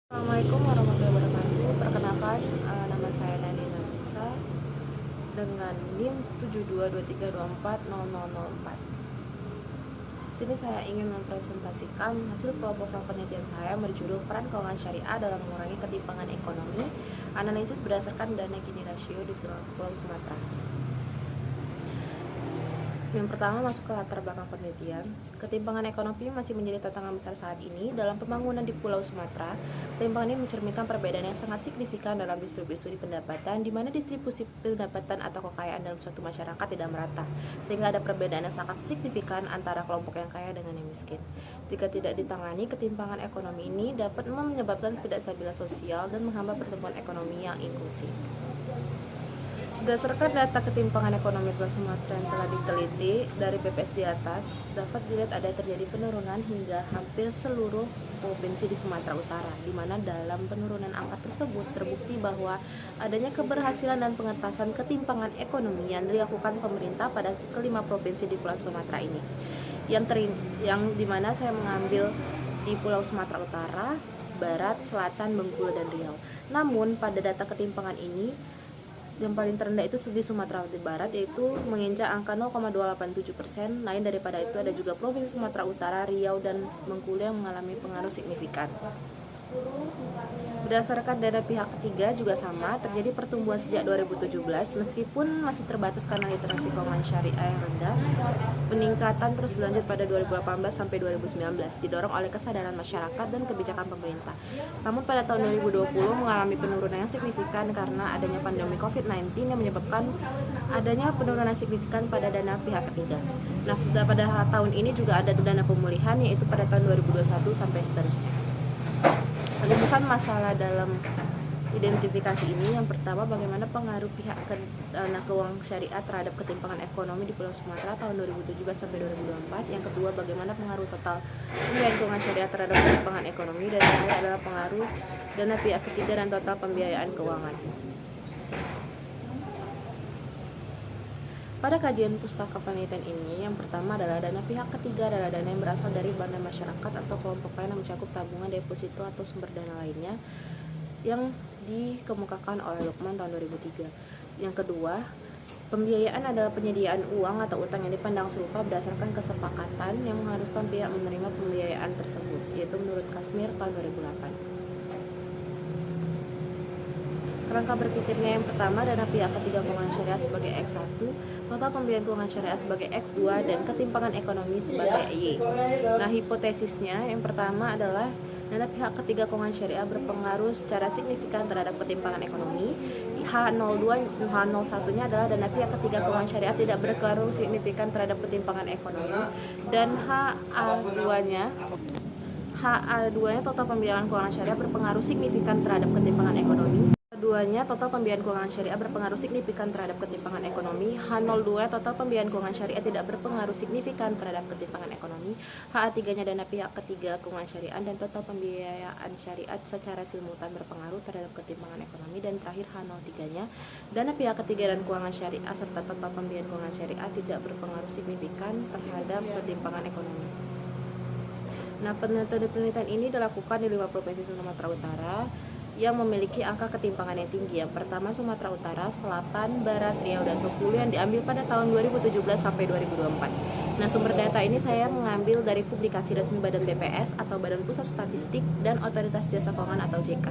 Assalamualaikum warahmatullahi wabarakatuh. Perkenalkan, nama saya Nani Nafisa dengan NIM 7223240004. Sini saya ingin mempresentasikan hasil proposal penelitian saya berjudul Peran Keuangan Syariah dalam Mengurangi Ketimpangan Ekonomi, analisis berdasarkan dana Gini rasio di Pulau Sumatera. Yang pertama, masuk ke latar belakang penelitian. Ketimpangan ekonomi masih menjadi tantangan besar saat ini dalam pembangunan di Pulau Sumatera. Ketimpangan ini mencerminkan perbedaan yang sangat signifikan dalam distribusi pendapatan, di mana distribusi pendapatan atau kekayaan dalam suatu masyarakat tidak merata, sehingga ada perbedaan yang sangat signifikan antara kelompok yang kaya dengan yang miskin. Jika tidak ditangani, ketimpangan ekonomi ini dapat menyebabkan ketidakstabilan sosial dan menghambat pertumbuhan ekonomi yang inklusif. Berdasarkan data ketimpangan ekonomi Pulau Sumatera yang telah diteliti dari BPS di atas, dapat dilihat ada terjadi penurunan hingga hampir seluruh provinsi di Sumatera Utara, di mana dalam penurunan angka tersebut terbukti bahwa adanya keberhasilan dan pengentasan ketimpangan ekonomi yang dilakukan pemerintah pada kelima provinsi di Pulau Sumatera ini, yang dimana saya mengambil di Pulau Sumatera Utara, Barat, Selatan, Bengkulu, dan Riau. Namun pada data ketimpangan ini yang paling terendah itu di Sumatera Barat, yaitu menginjak angka 0,287%. Lain daripada itu ada juga Provinsi Sumatera Utara, Riau, dan Bengkulu yang mengalami pengaruh signifikan. Berdasarkan data pihak ketiga juga sama, terjadi pertumbuhan sejak 2017 meskipun masih terbatas karena literasi keuangan syariah yang rendah. Peningkatan terus berlanjut pada 2018 sampai 2019 didorong oleh kesadaran masyarakat dan kebijakan pemerintah. Namun pada tahun 2020 mengalami penurunan yang signifikan karena adanya pandemi COVID-19 yang menyebabkan adanya penurunan signifikan pada dana pihak ketiga. Nah, pada tahun ini juga ada dana pemulihan, yaitu pada tahun 2021 sampai seterusnya. Rumusan masalah dalam identifikasi ini, yang pertama, bagaimana pengaruh pihak dana keuangan syariah terhadap ketimpangan ekonomi di Pulau Sumatera tahun 2017 sampai 2024. Yang kedua, bagaimana pengaruh total pembiayaan keuangan syariah terhadap ketimpangan ekonomi, dan yang terakhir adalah pengaruh dana pihak ketiga dan total pembiayaan keuangan. Pada kajian pustaka penelitian ini, yang pertama adalah dana pihak ketiga adalah dana yang berasal dari bandar masyarakat atau kelompok lain yang mencakup tabungan, deposito, atau sumber dana lainnya yang dikemukakan oleh Lukman tahun 2003. Yang kedua, pembiayaan adalah penyediaan uang atau utang yang dipandang serupa berdasarkan kesepakatan yang mengharuskan pihak menerima pembiayaan tersebut, yaitu menurut Kasmir tahun 2008. Kerangka berpikirnya, yang pertama, dana pihak ketiga keuangan syariah sebagai X1, total pembiayaan keuangan syariah sebagai X2, dan ketimpangan ekonomi sebagai Y. Nah, hipotesisnya yang pertama adalah dana pihak ketiga keuangan syariah berpengaruh secara signifikan terhadap ketimpangan ekonomi. H01-nya adalah dana pihak ketiga keuangan syariah tidak berpengaruh signifikan terhadap ketimpangan ekonomi, dan HA2-nya total pembiayaan keuangan syariah berpengaruh signifikan terhadap ketimpangan ekonomi. Keduanya, total pembiayaan keuangan syariah berpengaruh signifikan terhadap ketimpangan ekonomi. H02, total pembiayaan keuangan syariah tidak berpengaruh signifikan terhadap ketimpangan ekonomi. HA3-nya dana pihak ketiga keuangan syariah dan total pembiayaan syariah secara simultan berpengaruh terhadap ketimpangan ekonomi. Dan terakhir, H03-nya dana pihak ketiga dan keuangan syariah serta total pembiayaan keuangan syariah tidak berpengaruh signifikan terhadap ketimpangan ekonomi. Nah, penelitian ini dilakukan di 5 provinsi Sumatera Utara yang memiliki angka ketimpangan yang tinggi. Yang pertama, Sumatera Utara, Selatan, Barat, Riau, dan Bengkulu, yang diambil pada tahun 2017 sampai 2024. Nah, sumber data ini saya mengambil dari publikasi resmi Badan BPS atau Badan Pusat Statistik dan Otoritas Jasa Keuangan atau OJK.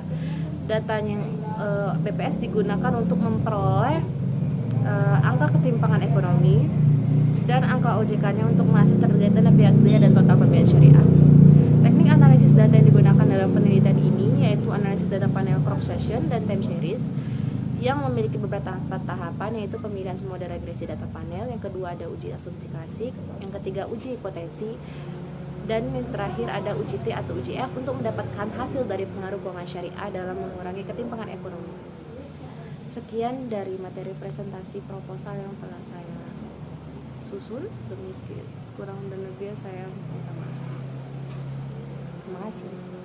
Datanya BPS digunakan untuk memperoleh angka ketimpangan ekonomi, dan angka OJK-nya untuk mengakseskan terkait dana pihak ketiga dan total pembiayaan syariah. Teknik analisis data yang digunakan dalam penelitian ini yaitu analisis data panel cross section dan time series yang memiliki beberapa tahapan, yaitu pemilihan model regresi data panel, yang kedua ada uji asumsi klasik, yang ketiga uji hipotensi, dan yang terakhir ada uji T atau uji F untuk mendapatkan hasil dari pengaruh keuangan syariah dalam mengurangi ketimpangan ekonomi. Sekian dari materi presentasi proposal yang telah saya susun. Demikian, kurang dan lebih saya minta maaf. Terima kasih.